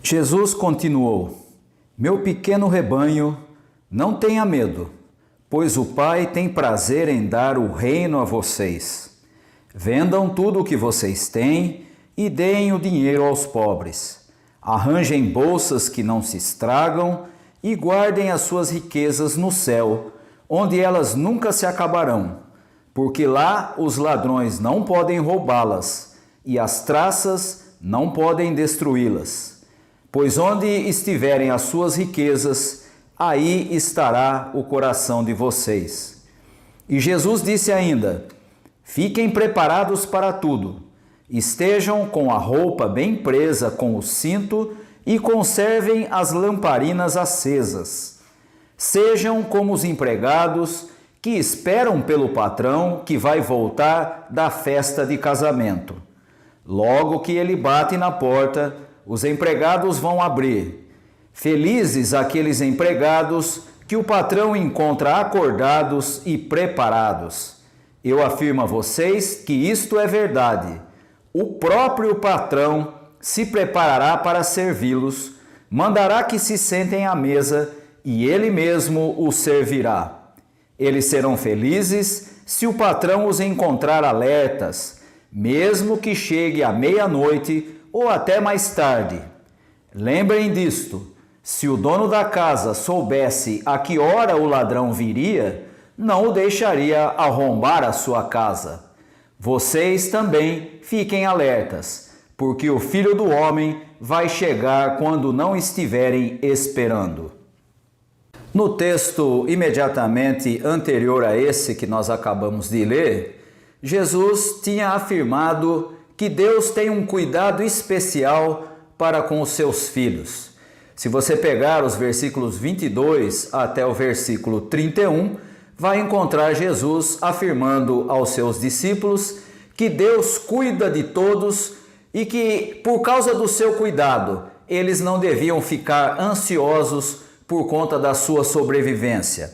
Jesus continuou: Meu pequeno rebanho, não tenha medo, pois o Pai tem prazer em dar o reino a vocês. Vendam tudo o que vocês têm e deem o dinheiro aos pobres. Arranjem bolsas que não se estragam e guardem as suas riquezas no céu, onde elas nunca se acabarão, porque lá os ladrões não podem roubá-las e as traças não podem destruí-las. Pois onde estiverem as suas riquezas, aí estará o coração de vocês. E Jesus disse ainda: Fiquem preparados para tudo. Estejam com a roupa bem presa com o cinto e conservem as lamparinas acesas. Sejam como os empregados que esperam pelo patrão que vai voltar da festa de casamento. Logo que ele bate na porta, os empregados vão abrir. Felizes aqueles empregados que o patrão encontra acordados e preparados. Eu afirmo a vocês que isto é verdade. O próprio patrão se preparará para servi-los, mandará que se sentem à mesa e ele mesmo os servirá. Eles serão felizes se o patrão os encontrar alertas, mesmo que chegue à meia-noite ou até mais tarde. Lembrem disto: se o dono da casa soubesse a que hora o ladrão viria, não o deixaria arrombar a sua casa. Vocês também fiquem alertas, porque o Filho do Homem vai chegar quando não estiverem esperando. No texto imediatamente anterior a esse que nós acabamos de ler, Jesus tinha afirmado que Deus tem um cuidado especial para com os seus filhos. Se você pegar os versículos 22 até o versículo 31, vai encontrar Jesus afirmando aos seus discípulos que Deus cuida de todos e que, por causa do seu cuidado, eles não deviam ficar ansiosos por conta da sua sobrevivência.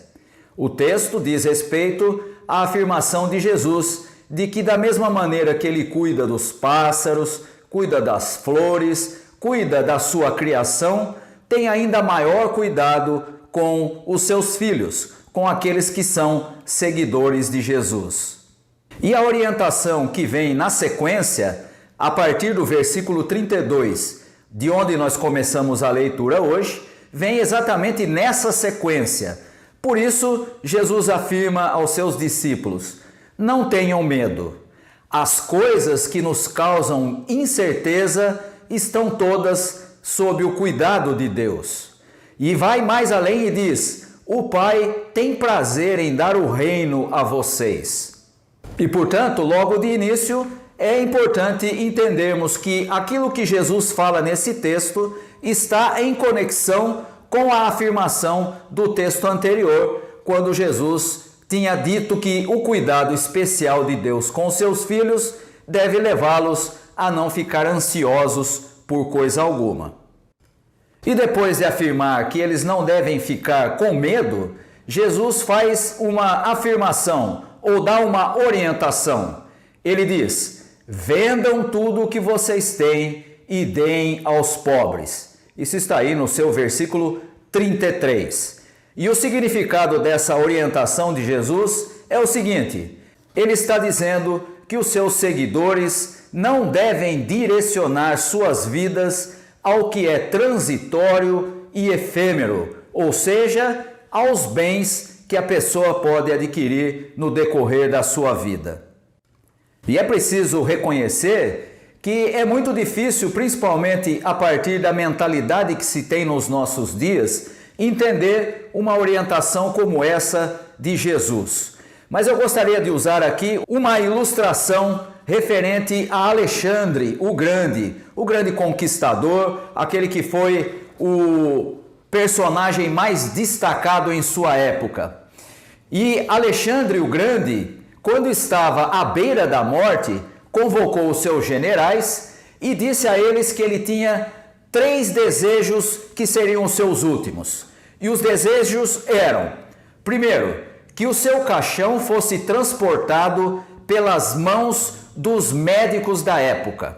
O texto diz respeito à afirmação de Jesus de que, da mesma maneira que ele cuida dos pássaros, cuida das flores, cuida da sua criação, tem ainda maior cuidado com os seus filhos, com aqueles que são seguidores de Jesus. E a orientação que vem na sequência, a partir do versículo 32, de onde nós começamos a leitura hoje, vem exatamente nessa sequência. Por isso, Jesus afirma aos seus discípulos: não tenham medo. As coisas que nos causam incerteza estão todas sob o cuidado de Deus. E vai mais além e diz: o Pai tem prazer em dar o reino a vocês. E, portanto, logo de início, é importante entendermos que aquilo que Jesus fala nesse texto está em conexão com a afirmação do texto anterior, quando Jesus tinha dito que o cuidado especial de Deus com seus filhos deve levá-los a não ficar ansiosos por coisa alguma. E depois de afirmar que eles não devem ficar com medo, Jesus faz uma afirmação ou dá uma orientação. Ele diz: vendam tudo o que vocês têm e deem aos pobres. Isso está aí no seu versículo 33. E o significado dessa orientação de Jesus é o seguinte: ele está dizendo que os seus seguidores não devem direcionar suas vidas ao que é transitório e efêmero, ou seja, aos bens que a pessoa pode adquirir no decorrer da sua vida. E é preciso reconhecer que é muito difícil, principalmente a partir da mentalidade que se tem nos nossos dias, entender uma orientação como essa de Jesus. Mas eu gostaria de usar aqui uma ilustração referente a Alexandre o grande conquistador, aquele que foi o personagem mais destacado em sua época. E Alexandre o Grande, quando estava à beira da morte, convocou os seus generais e disse a eles que ele tinha 3 desejos que seriam os seus últimos. E os desejos eram: primeiro, que o seu caixão fosse transportado pelas mãos dos médicos da época.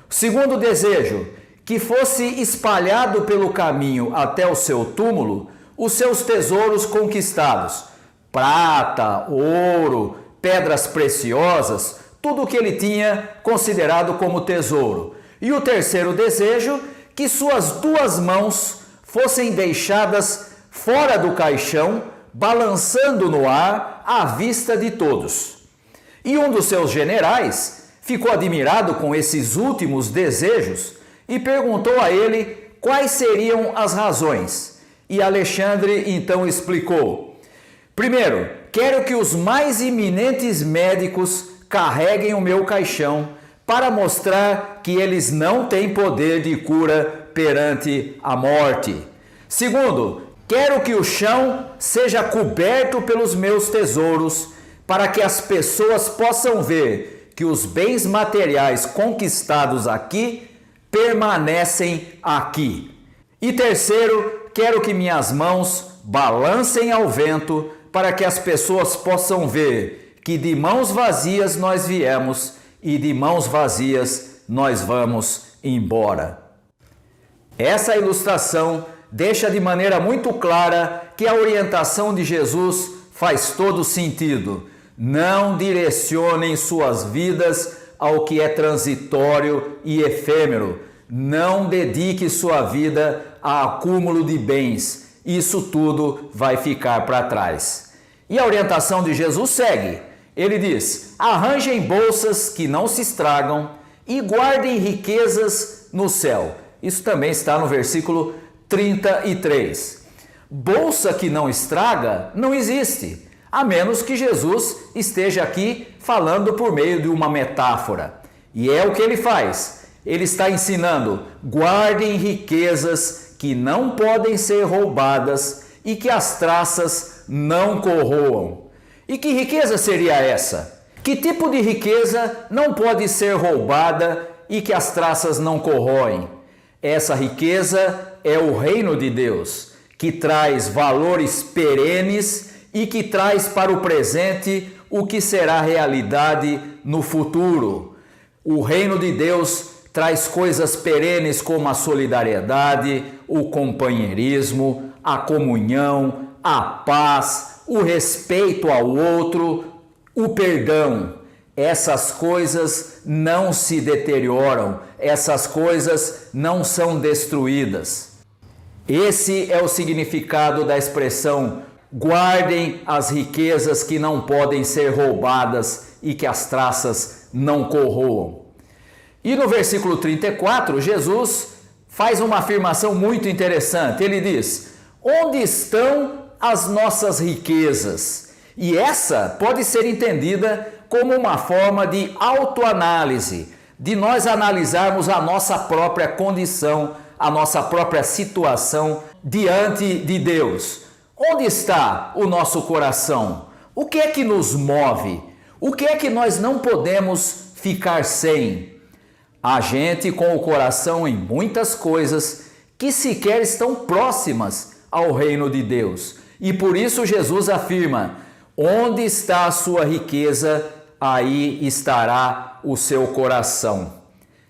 Segundo desejo, que fosse espalhado pelo caminho até o seu túmulo os seus tesouros conquistados, prata, ouro, pedras preciosas, tudo o que ele tinha considerado como tesouro. E o terceiro desejo, que suas duas mãos fossem deixadas fora do caixão, balançando no ar à vista de todos. E um dos seus generais ficou admirado com esses últimos desejos e perguntou a ele quais seriam as razões. E Alexandre então explicou: primeiro, quero que os mais eminentes médicos carreguem o meu caixão para mostrar que eles não têm poder de cura perante a morte. Segundo, quero que o chão seja coberto pelos meus tesouros, para que as pessoas possam ver que os bens materiais conquistados aqui permanecem aqui. E terceiro, quero que minhas mãos balancem ao vento, para que as pessoas possam ver que de mãos vazias nós viemos e de mãos vazias nós vamos embora. Essa ilustração deixa de maneira muito clara que a orientação de Jesus faz todo sentido. Não direcionem suas vidas ao que é transitório e efêmero. Não dedique sua vida a acúmulo de bens. Isso tudo vai ficar para trás. E a orientação de Jesus segue. Ele diz: arranjem bolsas que não se estragam e guardem riquezas no céu. Isso também está no versículo 33. Bolsa que não estraga não existe, a menos que Jesus esteja aqui falando por meio de uma metáfora. E é o que ele faz. Ele está ensinando: guardem riquezas que não podem ser roubadas e que as traças não corroam. E que riqueza seria essa? Que tipo de riqueza não pode ser roubada e que as traças não corroem? Essa riqueza é o reino de Deus, que traz valores perenes e que traz para o presente o que será realidade no futuro. O reino de Deus traz coisas perenes como a solidariedade, o companheirismo, a comunhão, a paz, o respeito ao outro, o perdão. Essas coisas não se deterioram, essas coisas não são destruídas. Esse é o significado da expressão: guardem as riquezas que não podem ser roubadas e que as traças não corroam. E no versículo 34, Jesus faz uma afirmação muito interessante. Ele diz: onde estão as nossas riquezas? E essa pode ser entendida como uma forma de autoanálise, de nós analisarmos a nossa própria condição, a nossa própria situação diante de Deus. Onde está o nosso coração? O que é que nos move? O que é que nós não podemos ficar sem? A gente com o coração em muitas coisas que sequer estão próximas ao reino de Deus. E por isso Jesus afirma: onde está a sua riqueza, aí estará o seu coração.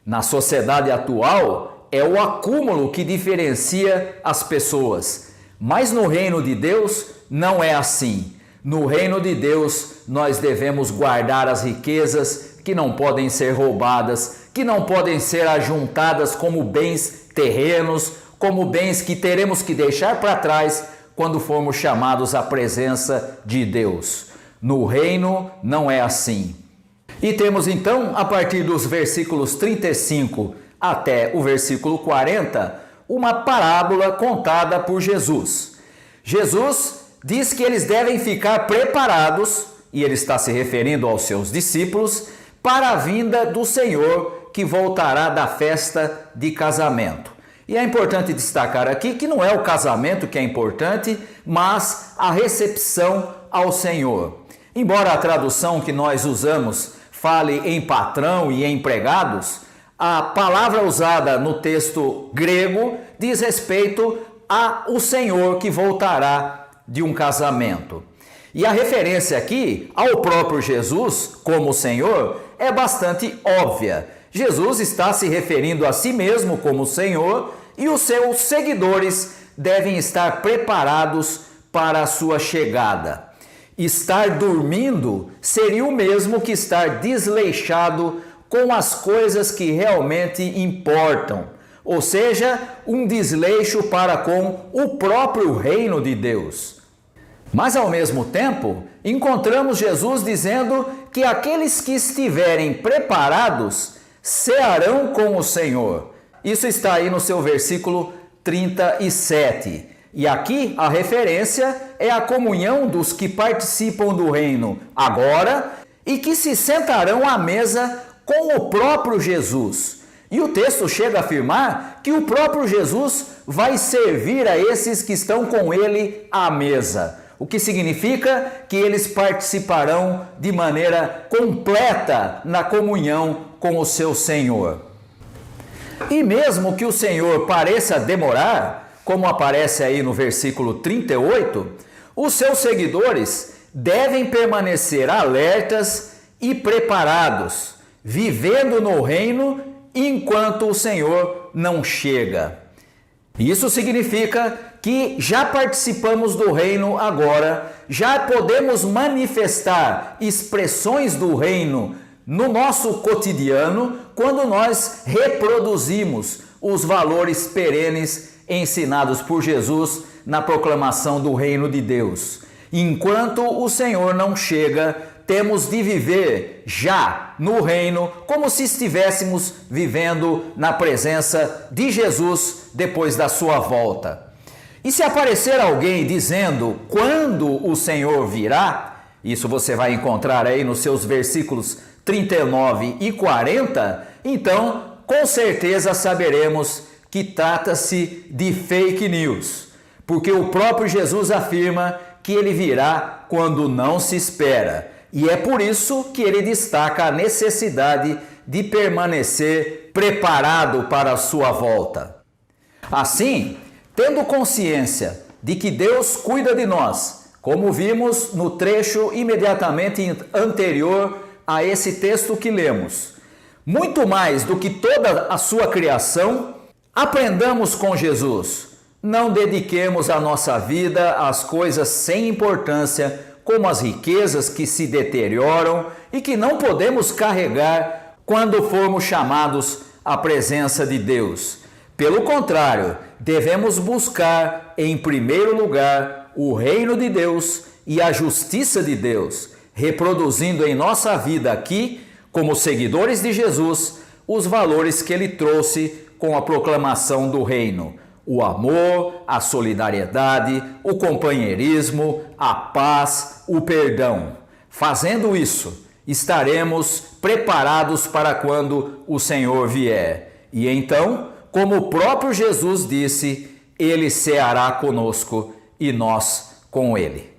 Na sociedade atual, é o acúmulo que diferencia as pessoas. Mas no reino de Deus não é assim. No reino de Deus nós devemos guardar as riquezas que não podem ser roubadas, que não podem ser ajuntadas como bens terrenos, como bens que teremos que deixar para trás quando formos chamados à presença de Deus. No reino não é assim. E temos então, a partir dos versículos 35 até o versículo 40, uma parábola contada por Jesus. Jesus diz que eles devem ficar preparados, e ele está se referindo aos seus discípulos, para a vinda do Senhor, que voltará da festa de casamento. E é importante destacar aqui que não é o casamento que é importante, mas a recepção ao Senhor. Embora a tradução que nós usamos fale em patrão e empregados, a palavra usada no texto grego diz respeito ao Senhor que voltará de um casamento. E a referência aqui ao próprio Jesus como Senhor é bastante óbvia. Jesus está se referindo a si mesmo como Senhor e os seus seguidores devem estar preparados para a sua chegada. Estar dormindo seria o mesmo que estar desleixado com as coisas que realmente importam, ou seja, um desleixo para com o próprio reino de Deus. Mas ao mesmo tempo, encontramos Jesus dizendo que aqueles que estiverem preparados cearão com o Senhor. Isso está aí no seu versículo 37. E aqui a referência é a comunhão dos que participam do reino agora e que se sentarão à mesa com o próprio Jesus. E o texto chega a afirmar que o próprio Jesus vai servir a esses que estão com ele à mesa, o que significa que eles participarão de maneira completa na comunhão com o seu Senhor. E mesmo que o Senhor pareça demorar, como aparece aí no versículo 38, os seus seguidores devem permanecer alertas e preparados, vivendo no reino enquanto o Senhor não chega. Isso significa que já participamos do reino agora, já podemos manifestar expressões do reino no nosso cotidiano quando nós reproduzimos os valores perenes ensinados por Jesus na proclamação do reino de Deus. Enquanto o Senhor não chega, temos de viver já no reino como se estivéssemos vivendo na presença de Jesus depois da sua volta. E se aparecer alguém dizendo quando o Senhor virá, isso você vai encontrar aí nos seus versículos 39 e 40, então com certeza saberemos que trata-se de fake news, porque o próprio Jesus afirma que ele virá quando não se espera. E é por isso que ele destaca a necessidade de permanecer preparado para a sua volta. Assim, tendo consciência de que Deus cuida de nós, como vimos no trecho imediatamente anterior a esse texto que lemos, muito mais do que toda a sua criação, aprendamos com Jesus. Não dediquemos a nossa vida às coisas sem importância, como as riquezas que se deterioram e que não podemos carregar quando formos chamados à presença de Deus. Pelo contrário, devemos buscar em primeiro lugar o reino de Deus e a justiça de Deus, reproduzindo em nossa vida aqui, como seguidores de Jesus, os valores que ele trouxe com a proclamação do reino: o amor, a solidariedade, o companheirismo, a paz, o perdão. Fazendo isso, estaremos preparados para quando o Senhor vier. E então, como o próprio Jesus disse, ele ceará conosco e nós com ele.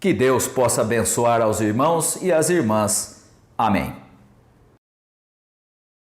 Que Deus possa abençoar aos irmãos e às irmãs. Amém.